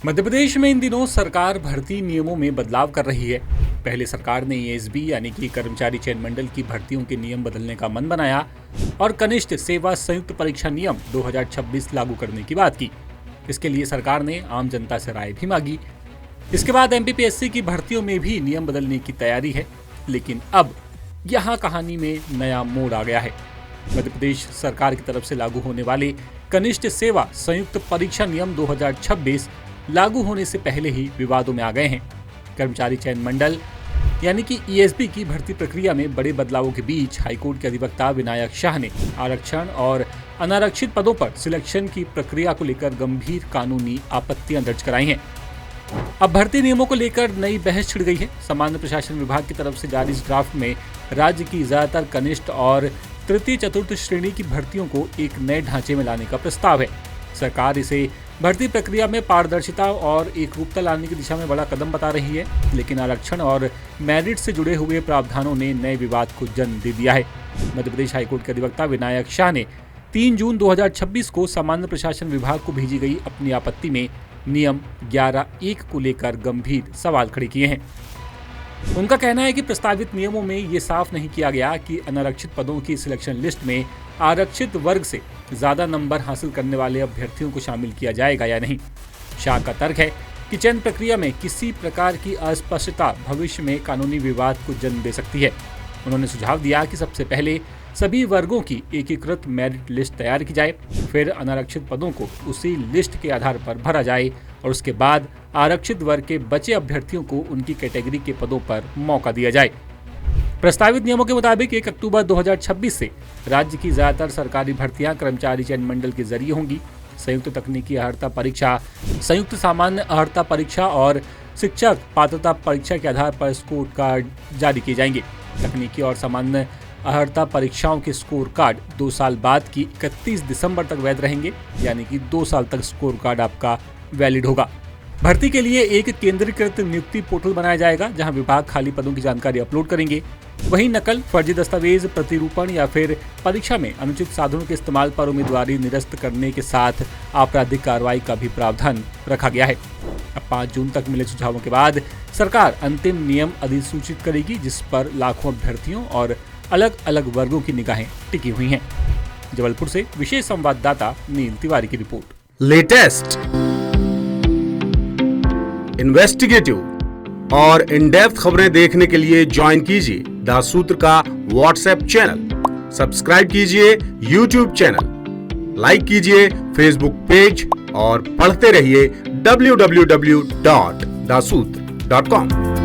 मध्य प्रदेश में इन दिनों सरकार भर्ती नियमों में बदलाव कर रही है। पहले सरकार ने एएसबी यानी कि कर्मचारी चयन मंडल की भर्तियों के नियम बदलने का मन बनाया और कनिष्ठ सेवा संयुक्त परीक्षा नियम 2026 लागू करने की बात की। इसके लिए सरकार ने आम जनता से राय भी मांगी। इसके बाद एमपीपीएससी की भर्तियों में भी नियम बदलने की तैयारी है, लेकिन अब यहाँ कहानी में नया मोड़ आ गया है। मध्य प्रदेश सरकार की तरफ से लागू होने वाले कनिष्ठ सेवा संयुक्त परीक्षा नियम 2026 लागू होने से पहले ही विवादों में आ गए हैं। कर्मचारी चयन मंडल यानी कि ईएसबी की भर्ती प्रक्रिया में बड़े बदलावों के बीच हाईकोर्ट के अधिवक्ता विनायक शाह ने आरक्षण और अनारक्षित पदों पर सिलेक्शन की प्रक्रिया को लेकर गंभीर कानूनी आपत्तियां दर्ज कराई हैं। अब भर्ती नियमों को लेकर नई बहस छिड़ गई है। सामान्य प्रशासन विभाग की तरफ से जारी इस ड्राफ्ट में राज्य की ज्यादातर कनिष्ठ और तृतीय चतुर्थ श्रेणी की भर्तियों को एक नए ढांचे में लाने का प्रस्ताव है। सरकार इसे भर्ती प्रक्रिया में पारदर्शिता और एकरूपता लाने की दिशा में बड़ा कदम बता रही है, लेकिन आरक्षण और मेरिट से जुड़े हुए प्रावधानों ने नए विवाद को जन्म दे दिया है। मध्य प्रदेश हाईकोर्ट के अधिवक्ता विनायक शाह ने 3 जून 2026 को सामान्य प्रशासन विभाग को भेजी गई अपनी आपत्ति में नियम 11(1) को लेकर गंभीर सवाल खड़े किए हैं। उनका कहना है कि प्रस्तावित नियमों में ये साफ नहीं किया गया कि अनारक्षित पदों की सिलेक्शन लिस्ट में आरक्षित वर्ग से ज्यादा नंबर हासिल करने वाले अभ्यर्थियों को शामिल किया जाएगा या नहीं। शाह का तर्क है कि चयन प्रक्रिया में किसी प्रकार की अस्पष्टता भविष्य में कानूनी विवाद को जन्म दे सकती है। उन्होंने सुझाव दिया कि सबसे पहले सभी वर्गों की एकीकृत मेरिट लिस्ट तैयार की जाए, फिर अनारक्षित पदों को उसी लिस्ट के आधार पर भरा जाए और उसके बाद आरक्षित वर्ग के बचे अभ्यर्थियों को उनकी कैटेगरी के पदों पर मौका दिया जाए। प्रस्तावित नियमों के मुताबिक 1 अक्टूबर 2026 से राज्य की ज्यादातर सरकारी भर्तियां कर्मचारी चयन मंडल के जरिए होंगी। संयुक्त तकनीकी अर्हता परीक्षा, संयुक्त सामान्य अर्हता परीक्षा और शिक्षक पात्रता परीक्षा के आधार पर स्कोर कार्ड जारी किए जाएंगे। तकनीकी और सामान्य अर्हता परीक्षाओं के स्कोर कार्ड 2 साल बाद की 31 दिसंबर तक वैध रहेंगे, यानी कि 2 साल तक स्कोर कार्ड आपका वैलिड होगा। भर्ती के लिए एक केंद्रीकृत नियुक्ति पोर्टल बनाया जाएगा, जहां विभाग खाली पदों की जानकारी अपलोड करेंगे। वहीं नकल, फर्जी दस्तावेज, प्रतिरूपण या फिर परीक्षा में अनुचित साधनों के इस्तेमाल पर उम्मीदवारी निरस्त करने के साथ आपराधिक कार्रवाई का भी प्रावधान रखा गया है। अब 5 जून तक मिले सुझावों के बाद सरकार अंतिम नियम अधिसूचित करेगी, जिस पर लाखों अभ्यर्थियों और अलग अलग वर्गों की निगाहें टिकी हुई हैं। जबलपुर से विशेष संवाददाता नील तिवारी की रिपोर्ट। लेटेस्ट, इन्वेस्टिगेटिव और इन डेप्थ खबरें देखने के लिए ज्वाइन कीजिए द सूत्र का व्हाट्सएप चैनल, सब्सक्राइब कीजिए यूट्यूब चैनल, लाइक कीजिए फेसबुक पेज और पढ़ते रहिए www.daसूत्र.com।